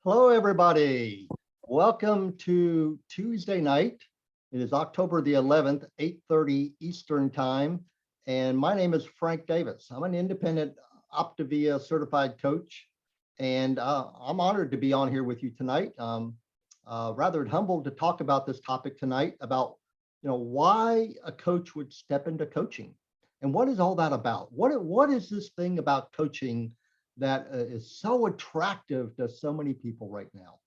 Hello, everybody. Welcome to Tuesday night. It is October the 11th, 8:30 Eastern Time. And my name is Frank Davis. I'm an independent Optavia certified coach. And I'm honored to be on here with you tonight. Rather humbled to talk about this topic tonight about, why a coach would step into coaching. And what is all that about? What is this thing about coaching that is so attractive to so many people right now?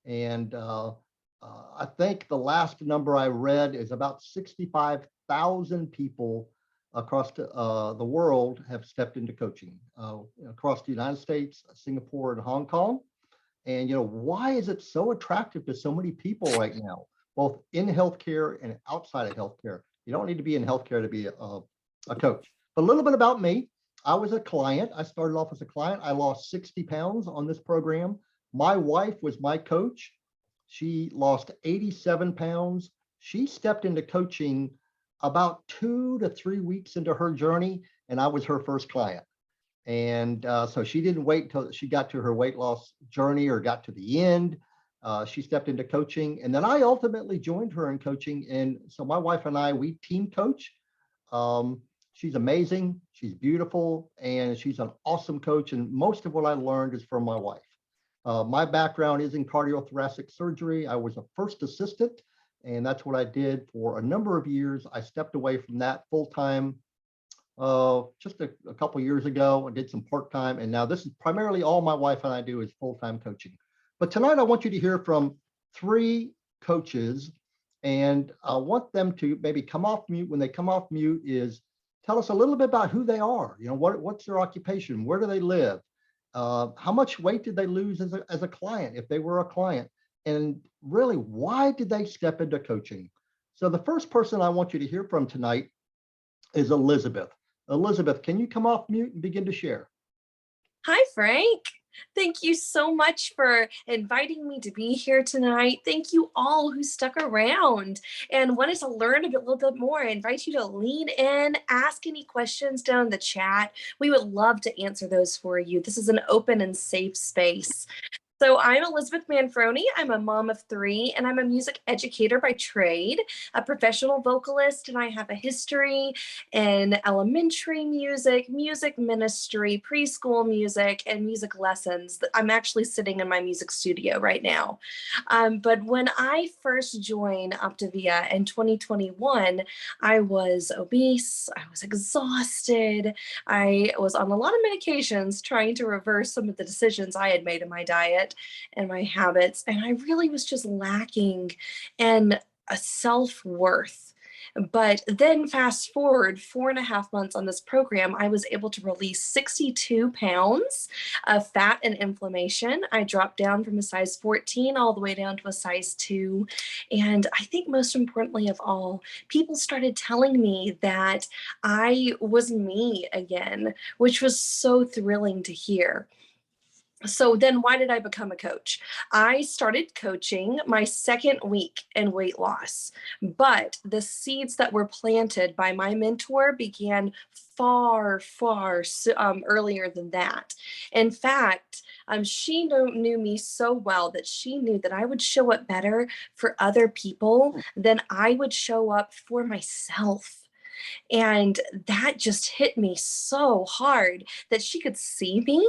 And I think the last number I read is about 65,000 people across the world have stepped into coaching across the United States, Singapore, and Hong Kong. And why is it so attractive to so many people right now, both in healthcare and outside of healthcare? You don't need to be in healthcare to be a coach. But a little bit about me. I was a client. I started off as a client. I lost 60 pounds on this program. My wife was my coach. She lost 87 pounds. She stepped into coaching about 2 to 3 weeks into her journey, and I was her first client. And so she didn't wait until she got to her weight loss journey or got to the end. She stepped into coaching, and then I ultimately joined her in coaching. And so my wife and I, we team coach. She's amazing, she's beautiful, and she's an awesome coach. And most of what I learned is from my wife. My background is in cardiothoracic surgery. I was a first assistant, and that's what I did for a number of years. I stepped away from that full-time just a couple years ago and did some part-time. And now this is primarily all my wife and I do is full-time coaching. But tonight I want you to hear from 3 coaches, and I want them to maybe come off mute. When they come off mute is tell us a little bit about who they are. What's their occupation? Where do they live? How much weight did they lose as a client, if they were a client? And really, why did they step into coaching? So the first person I want you to hear from tonight is Elizabeth. Elizabeth, can you come off mute and begin to share? Hi, Frank. Thank you so much for inviting me to be here tonight. Thank you all who stuck around and wanted to learn a little bit more. I invite you to lean in, ask any questions down in the chat. We would love to answer those for you. This is an open and safe space. So I'm Elizabeth Manfroni. I'm a mom of 3, and I'm a music educator by trade, a professional vocalist, and I have a history in elementary music, music ministry, preschool music, and music lessons. I'm actually sitting in my music studio right now. But when I first joined Optavia in 2021, I was obese, I was exhausted, I was on a lot of medications trying to reverse some of the decisions I had made in my diet and my habits. And I really was just lacking in a self-worth. But then fast forward 4.5 months on this program, I was able to release 62 pounds of fat and inflammation. I dropped down from a size 14 all the way down to a size 2. And I think most importantly of all, people started telling me that I was me again, which was so thrilling to hear. So then why did I become a coach? I started coaching my second week in weight loss, but the seeds that were planted by my mentor began far earlier than that. In fact, she knew me so well that she knew that I would show up better for other people than I would show up for myself. And that just hit me so hard that she could see me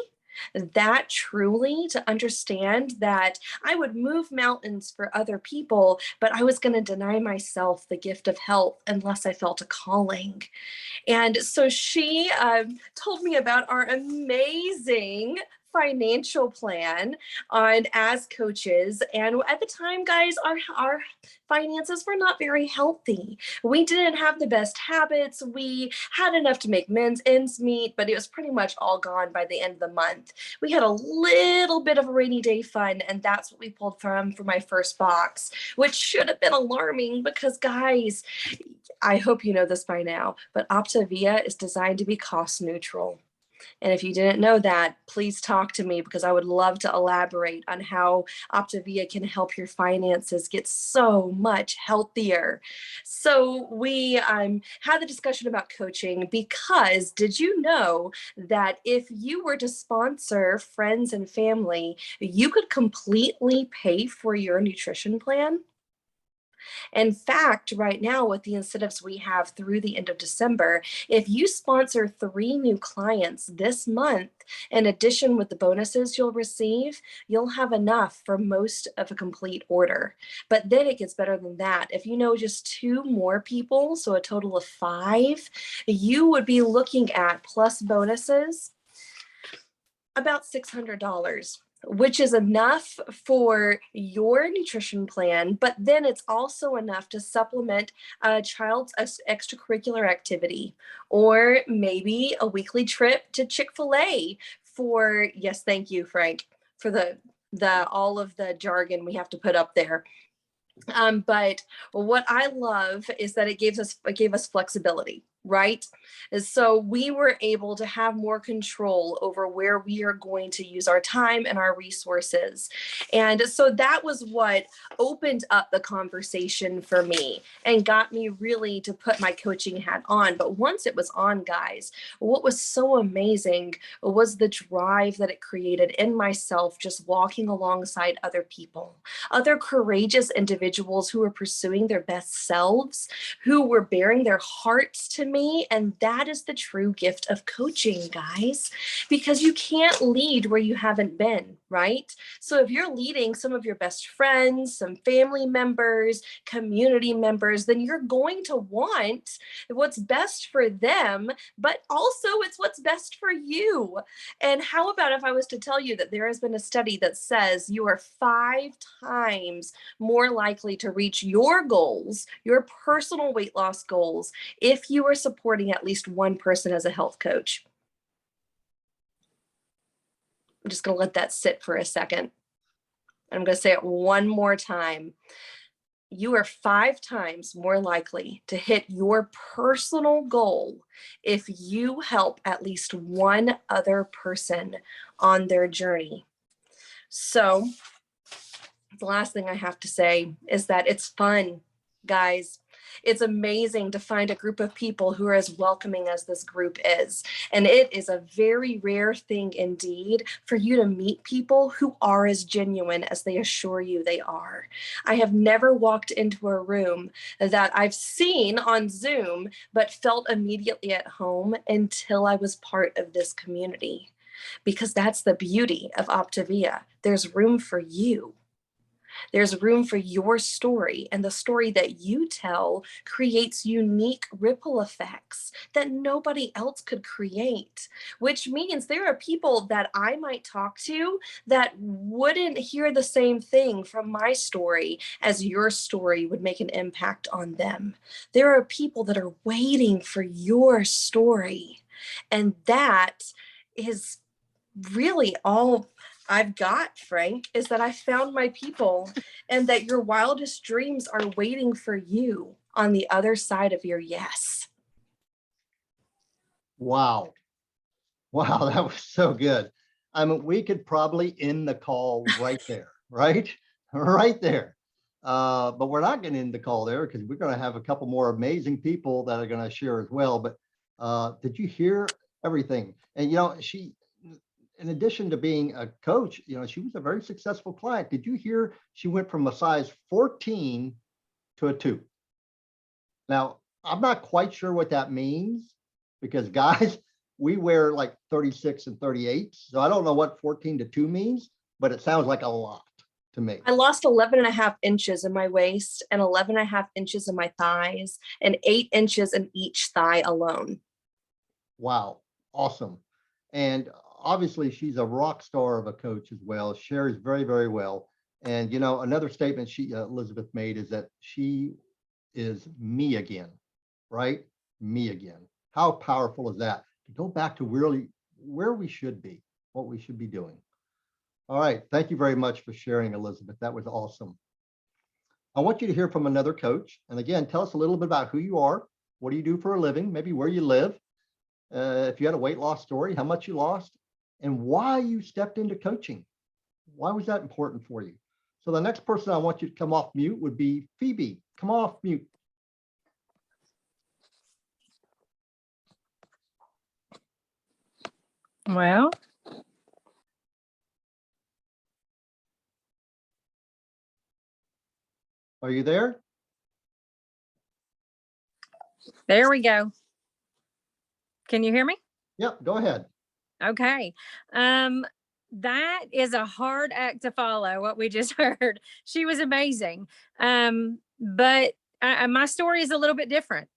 that truly to understand that I would move mountains for other people, but I was going to deny myself the gift of health unless I felt a calling. And so she told me about our amazing financial plan on as coaches. And at the time, guys, our finances were not very healthy. We didn't have the best habits. We had enough to make ends meet, but it was pretty much all gone by the end of the month. We had a little bit of a rainy day fund, and that's what we pulled from for my first box, which should have been alarming because, guys, I hope you know this by now, but Optavia is designed to be cost neutral. And if you didn't know that, please talk to me because I would love to elaborate on how Optavia can help your finances get so much healthier. So we had the discussion about coaching because did you know that if you were to sponsor friends and family, you could completely pay for your nutrition plan? In fact, right now, with the incentives we have through the end of December, if you sponsor 3 new clients this month, in addition with the bonuses you'll receive, you'll have enough for most of a complete order. But then it gets better than that. If you know just 2 more people, so a total of 5, you would be looking at plus bonuses about $600, which is enough for your nutrition plan, but then it's also enough to supplement a child's extracurricular activity, or maybe a weekly trip to Chick-fil-A for, yes, thank you, Frank, for the all of the jargon we have to put up there. But what I love is that it gave us flexibility, right? And so we were able to have more control over where we are going to use our time and our resources. And so that was what opened up the conversation for me and got me really to put my coaching hat on. But once it was on, guys, what was so amazing was the drive that it created in myself, just walking alongside other people, other courageous individuals who were pursuing their best selves, who were bearing their hearts to me. And that is the true gift of coaching, guys, because you can't lead where you haven't been, right? So if you're leading some of your best friends, some family members, community members, then you're going to want what's best for them, but also it's what's best for you. And how about if I was to tell you that there has been a study that says you are 5 times more likely to reach your goals, your personal weight loss goals, if you are supporting at least one person as a health coach. I'm just going to let that sit for a second. I'm going to say it one more time. You are 5 times more likely to hit your personal goal if you help at least one other person on their journey. So the last thing I have to say is that it's fun, guys. It's amazing to find a group of people who are as welcoming as this group is. And it is a very rare thing indeed for you to meet people who are as genuine as they assure you they are. I have never walked into a room that I've seen on Zoom, but felt immediately at home until I was part of this community. Because that's the beauty of Optavia. There's room for you. There's room for your story, and the story that you tell creates unique ripple effects that nobody else could create, which means there are people that I might talk to that wouldn't hear the same thing from my story as your story would make an impact on them. There are people that are waiting for your story, and that is really all I've got, Frank, is that I found my people and that your wildest dreams are waiting for you on the other side of your yes. Wow. Wow, that was so good. I mean, we could probably end the call right there, right? Right there. But we're not going to end the call there because we're going to have a couple more amazing people that are going to share as well. But did you hear everything? And, she, in addition to being a coach, she was a very successful client. Did you hear she went from a size 14 to a 2? Now, I'm not quite sure what that means because guys, we wear like 36 and 38. So I don't know what 14 to 2 means, but it sounds like a lot to me. I lost 11 and a half inches in my waist and 11 and a half inches in my thighs and 8 inches in each thigh alone. Wow. Awesome. And obviously she's a rock star of a coach as well, shares very, very well. And, another statement Elizabeth made is that she is me again, right? Me again. How powerful is that? To go back to really where we should be, what we should be doing. All right. Thank you very much for sharing, Elizabeth. That was awesome. I want you to hear from another coach. And again, tell us a little bit about who you are. What do you do for a living? Maybe where you live. if you had a weight loss story, how much you lost, and why you stepped into coaching. Why was that important for you? So the next person I want you to come off mute would be Phoebe. Come off mute. Well, Are you there? there we go. Can you hear me? Yep, go ahead. Okay. That is a hard act to follow, what we just heard. She was amazing. But my story is a little bit different.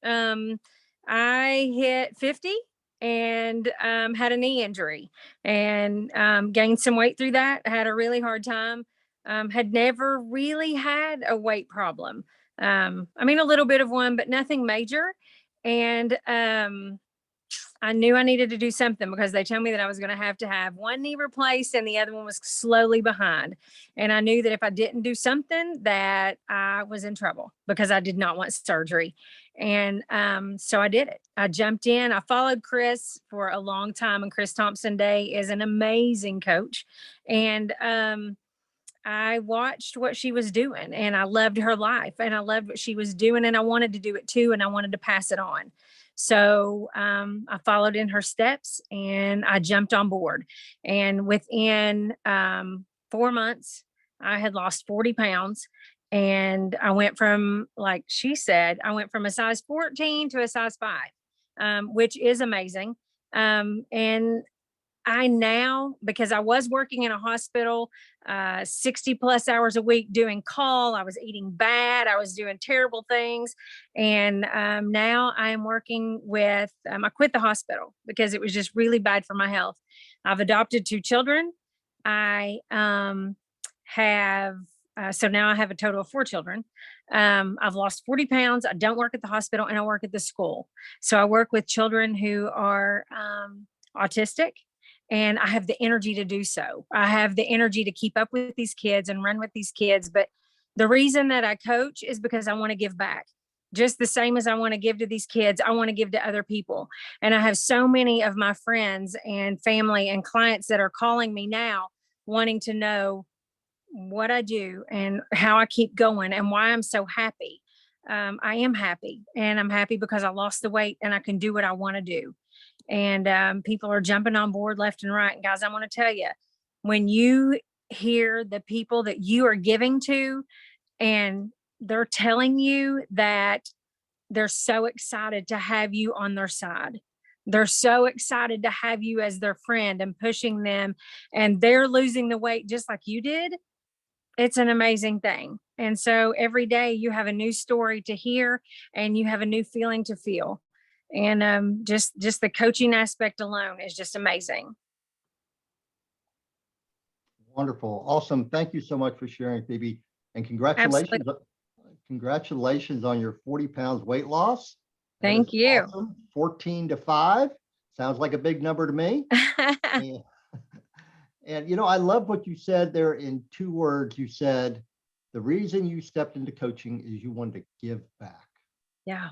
I hit 50 and had a knee injury and gained some weight through that. Had a really hard time. Had never really had a weight problem. I mean, a little bit of one, but nothing major. And I knew I needed to do something because they told me that I was going to have one knee replaced and the other one was slowly behind. And I knew that if I didn't do something that I was in trouble because I did not want surgery. And so I did it. I jumped in. I followed Chris for a long time, and Chris Thompson Day is an amazing coach. And I watched what she was doing and I loved her life and I loved what she was doing and I wanted to do it too. And I wanted to pass it on. So I followed in her steps and I jumped on board. And within 4 months, I had lost 40 pounds. And I went from, like she said, I went from a size 14 to a size 5, which is amazing. And I now, because I was working in a hospital 60 plus hours a week doing call, I was eating bad, I was doing terrible things. And now I am working with, I quit the hospital because it was just really bad for my health. I've adopted 2 children. I have, so now I have a total of 4 children. I've lost 40 pounds. I don't work at the hospital and I work at the school. So I work with children who are autistic. And I have the energy to do so. I have the energy to keep up with these kids and run with these kids. But the reason that I coach is because I want to give back. Just the same as I want to give to these kids, I want to give to other people. And I have so many of my friends and family and clients that are calling me now wanting to know what I do and how I keep going and why I'm so happy. I am happy, and I'm happy because I lost the weight and I can do what I want to do. And people are jumping on board left and right. And guys, I want to tell you, when you hear the people that you are giving to and they're telling you that they're so excited to have you on their side, they're so excited to have you as their friend and pushing them, and they're losing the weight just like you did, it's an amazing thing. And so every day you have a new story to hear and you have a new feeling to feel. And just the coaching aspect alone is just amazing. Wonderful. Awesome. Thank you so much for sharing, Phoebe. And congratulations. Absolutely. Congratulations on your 40 pounds weight loss. That Thank is you. awesome. 14 to 5. Sounds like a big number to me. And you know, I love what you said there in 2 words. You said, the reason you stepped into coaching is you wanted to give back. Yeah.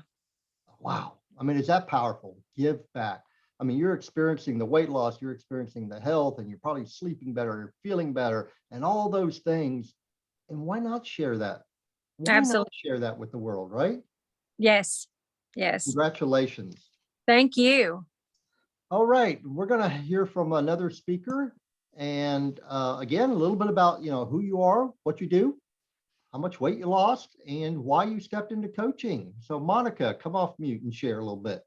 Wow. I mean, is that powerful? Give back. I mean, you're experiencing the weight loss, you're experiencing the health, and you're probably sleeping better, you're feeling better, and all those things. And why not share that? Why Absolutely. not share that with the world, right? Yes. Yes. Congratulations. Thank you. All right, we're going to hear from another speaker. And again, a little bit about, you know, who you are, what you do, how much weight you lost, and why you stepped into coaching. So Monica, come off mute and share a little bit.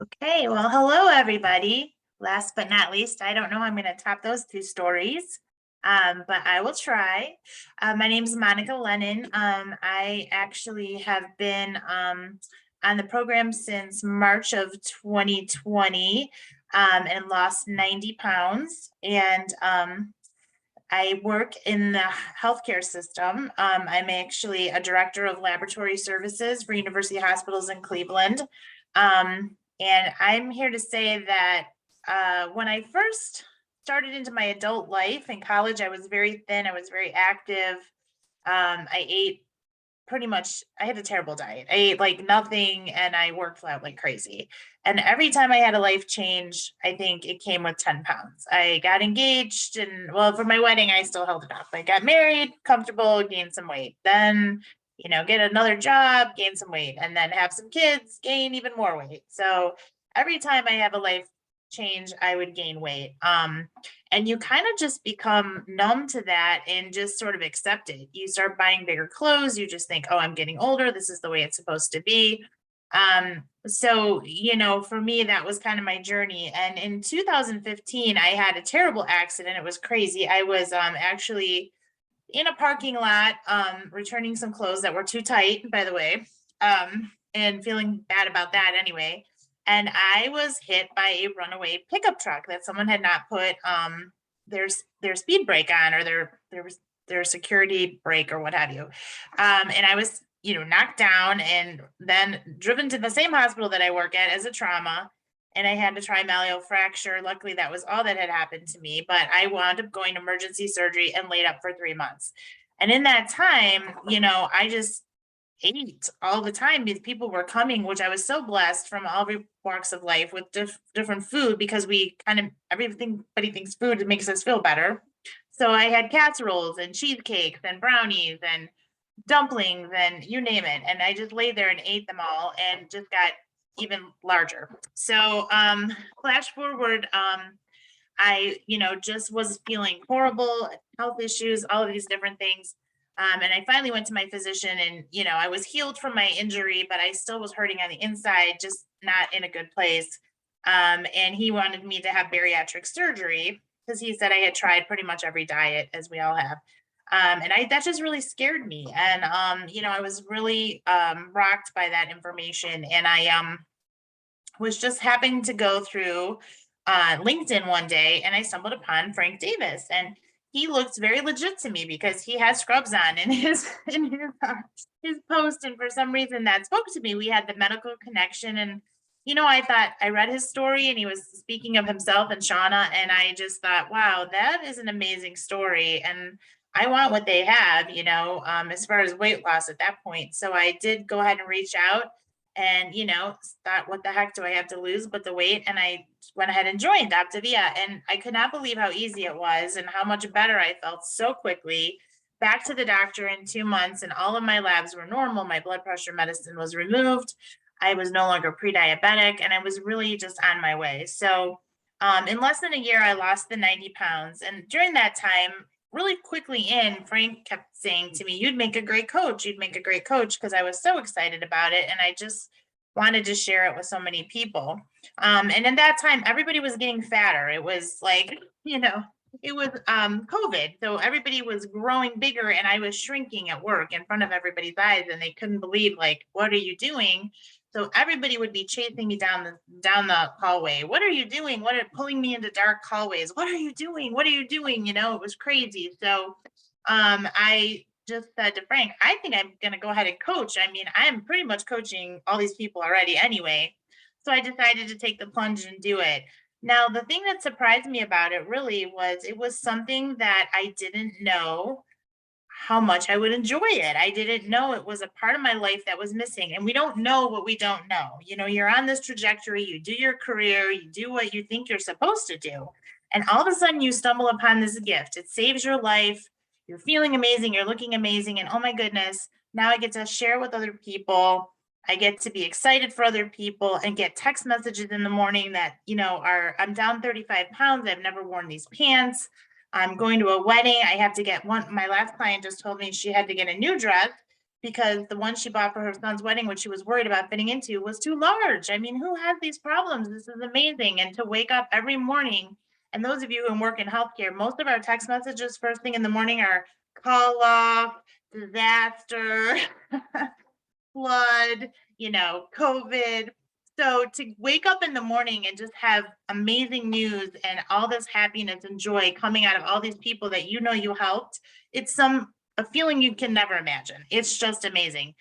Okay, well, hello, everybody. Last but not least, I don't know how I'm going to top those 2 stories, but I will try. My name is Monica Lennon. I actually have been on the program since March of 2020 and lost 90 pounds. And I work in the healthcare system. I'm actually a director of laboratory services for University Hospitals in Cleveland. And I'm here to say that when I first started into my adult life in college, I was very thin. I was very active. I ate pretty much, I had a terrible diet. I ate like nothing and I worked out like crazy. And every time I had a life change, I think it came with 10 pounds. I got engaged and well, for my wedding, I still held it up. I got married, comfortable, gained some weight. Then, get another job, gain some weight, and then have some kids, gain even more weight. So every time I have a life change, I would gain weight. And you kind of just become numb to that and just sort of accept it. You start buying bigger clothes. You just think, oh, I'm getting older. This is the way it's supposed to be. So, for me, that was kind of my journey. And in 2015, I had a terrible accident. It was crazy. I was actually in a parking lot, returning some clothes that were too tight, by the way, and feeling bad about that anyway. And I was hit by a runaway pickup truck that someone had not put their speed brake on, or their security brake or what have you. And I was, knocked down and then driven to the same hospital that I work at as a trauma. And I had a trimalleal fracture. Luckily, that was all that had happened to me. But I wound up going to emergency surgery and laid up for 3 months. And in that time, I just ate all the time because people were coming, which I was so blessed, from all walks of life with different food, because everybody thinks food makes us feel better. So I had casseroles and cheesecakes and brownies and dumplings and you name it. And I just laid there and ate them all and just got even larger. So flash forward, I, just was feeling horrible, health issues, all of these different things. And I finally went to my physician and, I was healed from my injury, but I still was hurting on the inside, just not in a good place. And he wanted me to have bariatric surgery because he said I had tried pretty much every diet, as we all have. And that just really scared me. And, I was really rocked by that information. And I was just happening to go through LinkedIn one day, and I stumbled upon Frank Davis, and he looks very legit to me because he has scrubs on in his post, and for some reason that spoke to me. We had the medical connection, and I thought, I read his story, and he was speaking of himself and Shauna, and I just thought, wow, that is an amazing story, and I want what they have, as far as weight loss at that point. So I did go ahead and reach out. And, thought, what the heck do I have to lose but the weight? And I went ahead and joined Optavia. And I could not believe how easy it was and how much better I felt so quickly. Back to the doctor in 2 months, and all of my labs were normal. My blood pressure medicine was removed. I was no longer pre-diabetic, and I was really just on my way. So in less than a year, I lost the 90 pounds. And during that time, really quickly Frank kept saying to me, you'd make a great coach. You'd make a great coach, because I was so excited about it. And I just wanted to share it with so many people. And in that time, everybody was getting fatter. It was like, it was COVID. So everybody was growing bigger, and I was shrinking at work in front of everybody's eyes, and they couldn't believe, like, what are you doing? So everybody would be chasing me down the hallway. What are you doing? Pulling me into dark hallways? What are you doing? What are you doing? It was crazy. So I just said to Frank, I think I'm going to go ahead and coach. I mean, I'm pretty much coaching all these people already anyway. So I decided to take the plunge and do it. Now, the thing that surprised me about it really was it was something that I didn't know how much I would enjoy it. I didn't know it was a part of my life that was missing. And we don't know what we don't know. You're on this trajectory, you do your career, you do what you think you're supposed to do. And all of a sudden you stumble upon this gift. It saves your life. You're feeling amazing. You're looking amazing. And oh my goodness, now I get to share with other people. I get to be excited for other people and get text messages in the morning that, I'm down 35 pounds. I've never worn these pants. I'm going to a wedding. I have to get one. My last client just told me she had to get a new dress because the one she bought for her son's wedding, which she was worried about fitting into, was too large. I mean, who has these problems? This is amazing. And to wake up every morning, and those of you who work in healthcare, most of our text messages first thing in the morning are call off, disaster, flood, COVID. So to wake up in the morning and just have amazing news and all this happiness and joy coming out of all these people that you helped, it's a feeling you can never imagine. It's just amazing.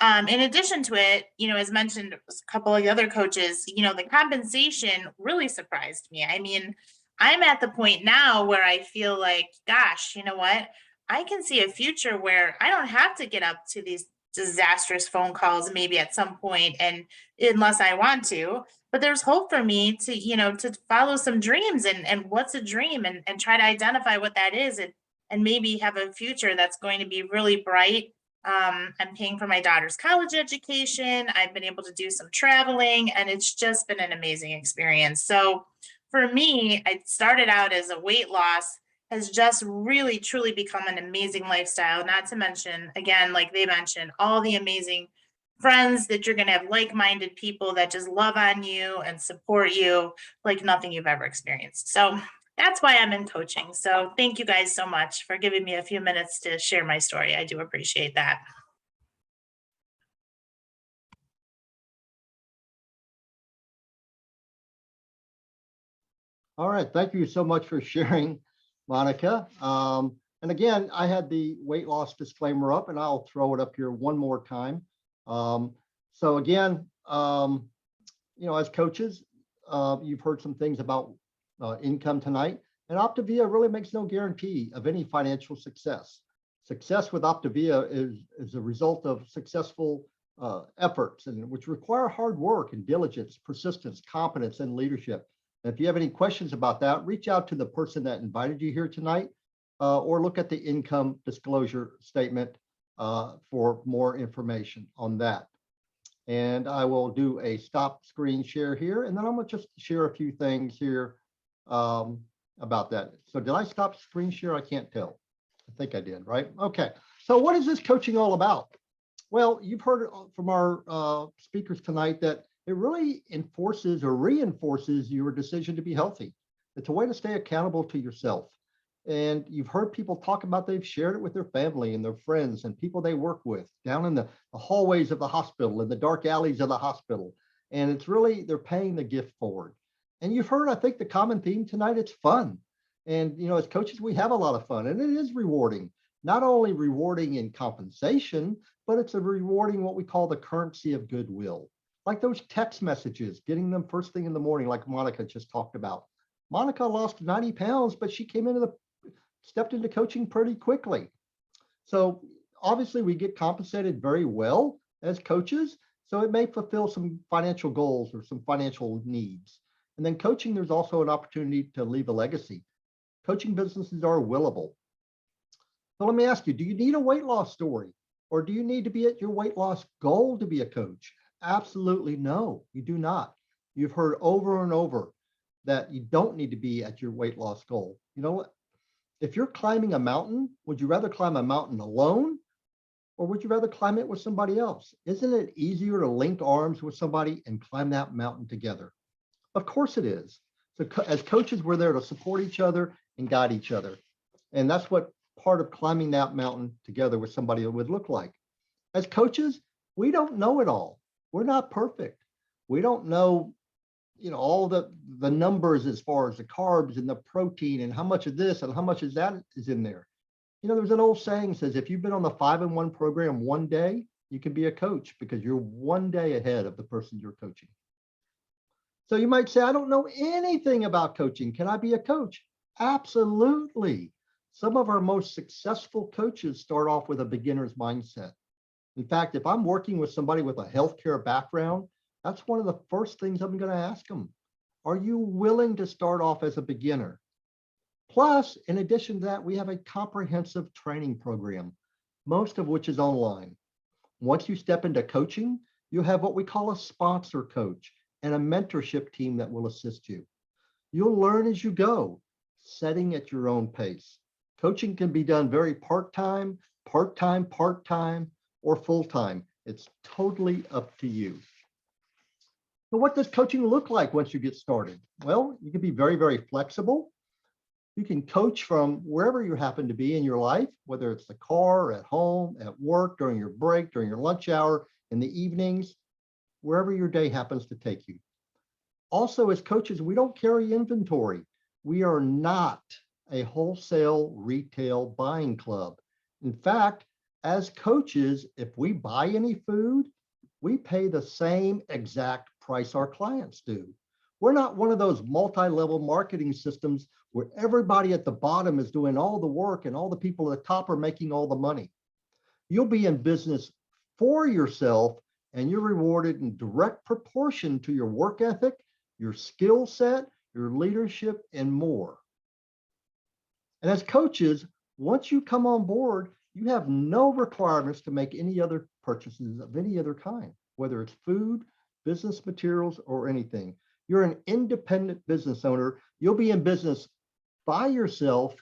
In addition to it, as mentioned, a couple of the other coaches, the compensation really surprised me. I mean, I'm at the point now where I feel like, gosh, you know what? I can see a future where I don't have to get up to these disastrous phone calls maybe at some point, and unless I want to, but there's hope for me to, to follow some dreams, and what's a dream, and try to identify what that is, and maybe have a future that's going to be really bright. I'm paying for my daughter's college education. I've been able to do some traveling, and it's just been an amazing experience. So for me, I started out as a weight loss, has just really truly become an amazing lifestyle. Not to mention, again, like they mentioned, all the amazing friends that you're going to have, like-minded people that just love on you and support you like nothing you've ever experienced. So that's why I'm in coaching. So thank you guys so much for giving me a few minutes to share my story. I do appreciate that. All right, thank you so much for sharing, Monica. And again, I had the weight loss disclaimer up, and I'll throw it up here one more time. So again, as coaches, you've heard some things about income tonight, and Optavia really makes no guarantee of any financial success. Success with Optavia is a result of successful efforts, and which require hard work and diligence, persistence, competence, and leadership. And if you have any questions about that, reach out to the person that invited you here tonight, or look at the income disclosure statement for more information on that. And I will do a stop screen share here, and then I'm going to just share a few things here about that. So did I stop screen share? I can't tell. I think I did, right? Okay. So what is this coaching all about? Well, you've heard from our speakers tonight that it really enforces or reinforces your decision to be healthy. It's a way to stay accountable to yourself. And you've heard people talk about, they've shared it with their family and their friends and people they work with down in the hallways of the hospital, in the dark alleys of the hospital. And it's really, they're paying the gift forward. And you've heard, I think, the common theme tonight, it's fun. And, as coaches, we have a lot of fun, and it is rewarding. Not only rewarding in compensation, but it's a rewarding what we call the currency of goodwill. Like those text messages, getting them first thing in the morning, like Monica just talked about. Monica lost 90 pounds, but she stepped into coaching pretty quickly. So obviously we get compensated very well as coaches. So it may fulfill some financial goals or some financial needs. And then coaching, there's also an opportunity to leave a legacy. Coaching businesses are willable. So let me ask you, do you need a weight loss story? Or do you need to be at your weight loss goal to be a coach? Absolutely no, you do not. You've heard over and over that you don't need to be at your weight loss goal. You know what? If you're climbing a mountain, would you rather climb a mountain alone, or would you rather climb it with somebody else? Isn't it easier to link arms with somebody and climb that mountain together? Of course it is. So as coaches, we're there to support each other and guide each other. And that's what part of climbing that mountain together with somebody would look like. As coaches, we don't know it all. We're not perfect. We don't know, all the numbers as far as the carbs and the protein and how much of this and how much of that is in there. There's an old saying says, if you've been on the 5-in-1 program one day, you can be a coach because you're one day ahead of the person you're coaching. So you might say, I don't know anything about coaching. Can I be a coach? Absolutely. Some of our most successful coaches start off with a beginner's mindset. In fact, if I'm working with somebody with a healthcare background, that's one of the first things I'm going to ask them. Are you willing to start off as a beginner? Plus, in addition to that, we have a comprehensive training program, most of which is online. Once you step into coaching, you have what we call a sponsor coach and a mentorship team that will assist you. You'll learn as you go, setting at your own pace. Coaching can be done very part-time, or full-time. It's totally up to you. So what does coaching look like once you get started? Well, you can be very, very flexible. You can coach from wherever you happen to be in your life, whether it's the car, at home, at work, during your break, during your lunch hour, in the evenings, wherever your day happens to take you. Also, as coaches, we don't carry inventory. We are not a wholesale retail buying club. In fact, as coaches, if we buy any food, we pay the same exact price our clients do. We're not one of those multi-level marketing systems where everybody at the bottom is doing all the work and all the people at the top are making all the money. You'll be in business for yourself, and you're rewarded in direct proportion to your work ethic, your skill set, your leadership, and more. And as coaches, once you come on board, you have no requirements to make any other purchases of any other kind, whether it's food, business materials, or anything. You're an independent business owner. You'll be in business by yourself,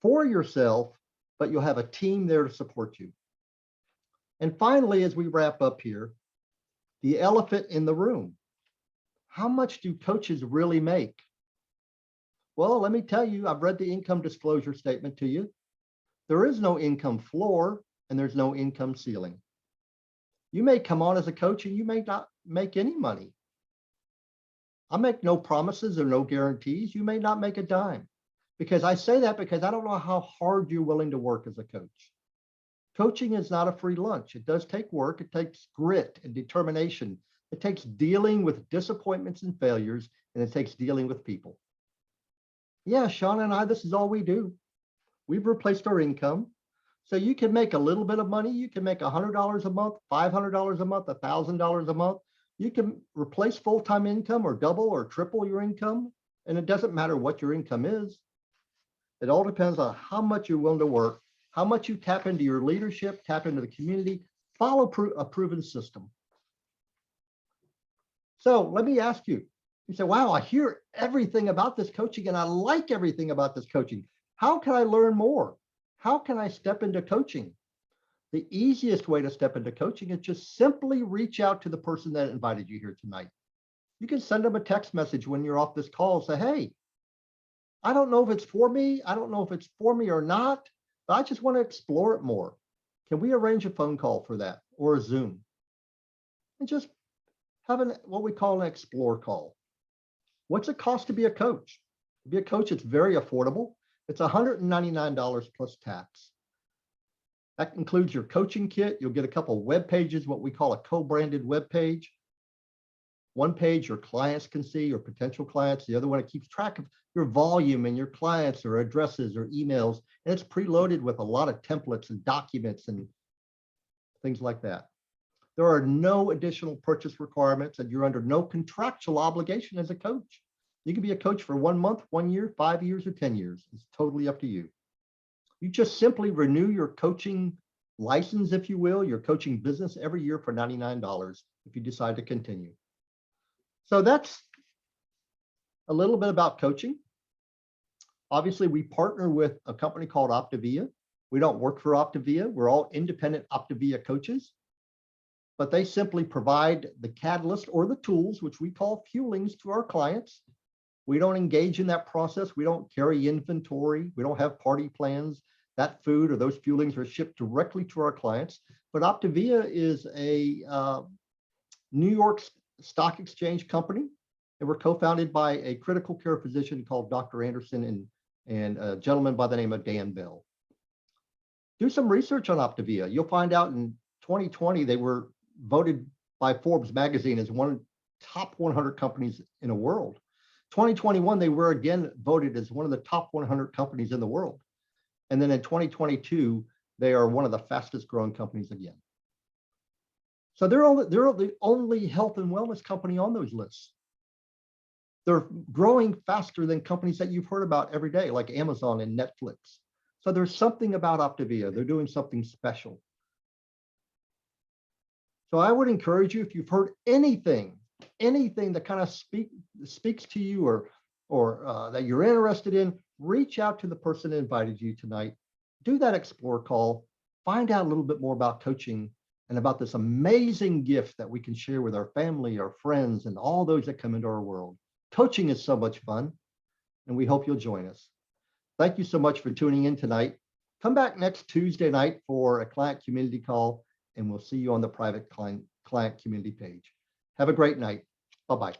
for yourself, but you'll have a team there to support you. And finally, as we wrap up here, the elephant in the room. How much do coaches really make? Well, let me tell you, I've read the income disclosure statement to you. There is no income floor and there's no income ceiling. You may come on as a coach and you may not make any money. I make no promises or no guarantees. You may not make a dime. Because I say that because I don't know how hard you're willing to work as a coach. Coaching is not a free lunch. It does take work. It takes grit and determination. It takes dealing with disappointments and failures, and it takes dealing with people. Yeah, Sean and I, this is all we do. We've replaced our income. So you can make a little bit of money. You can make $100 a month, $500 a month, $1,000 a month. You can replace full-time income or double or triple your income. And it doesn't matter what your income is. It all depends on how much you're willing to work, how much you tap into your leadership, tap into the community, follow a proven system. So let me ask you, you say, wow, I hear everything about this coaching and I like everything about this coaching. How can I learn more? How can I step into coaching? The easiest way to step into coaching is just simply reach out to the person that invited you here tonight. You can send them a text message when you're off this call, say, hey, I don't know if it's for me. I don't know if it's for me or not, but I just want to explore it more. Can we arrange a phone call for that or a Zoom? And just have what we call an explore call. What's it cost to be a coach? To be a coach, it's very affordable. It's $199 plus tax. That includes your coaching kit. You'll get a couple of web pages, what we call a co-branded web page. One page your clients can see, your potential clients. The other one, it keeps track of your volume and your clients or addresses or emails. And it's preloaded with a lot of templates and documents and things like that. There are no additional purchase requirements and you're under no contractual obligation as a coach. You can be a coach for 1 month, 1 year, 5 years, or 10 years. It's totally up to you. You just simply renew your coaching license, if you will, your coaching business every year for $99 if you decide to continue. So that's a little bit about coaching. Obviously, we partner with a company called Optavia. We don't work for Optavia. We're all independent Optavia coaches, but they simply provide the catalyst or the tools, which we call fuelings, to our clients. We don't engage in that process. We don't carry inventory. We don't have party plans. That food or those fuelings are shipped directly to our clients. But Optavia is a New York Stock Exchange company, and we're co-founded by a critical care physician called Dr. Anderson and a gentleman by the name of Dan Bell. Do some research on Optavia. You'll find out in 2020, they were voted by Forbes magazine as one of the top 100 companies in the world. 2021, they were again voted as one of the top 100 companies in the world. And then in 2022, they are one of the fastest growing companies again. So they're the only health and wellness company on those lists. They're growing faster than companies that you've heard about every day, like Amazon and Netflix. So there's something about Optavia. They're doing something special. So I would encourage you, if you've heard anything that kind of speaks to you or that you're interested in, reach out to the person that invited you tonight. Do that explore call. Find out a little bit more about coaching and about this amazing gift that we can share with our family, our friends, and all those that come into our world. Coaching is so much fun, and we hope you'll join us. Thank you so much for tuning in tonight. Come back next Tuesday night for a client community call, and we'll see you on the private client community page. Have a great night. Bye-bye.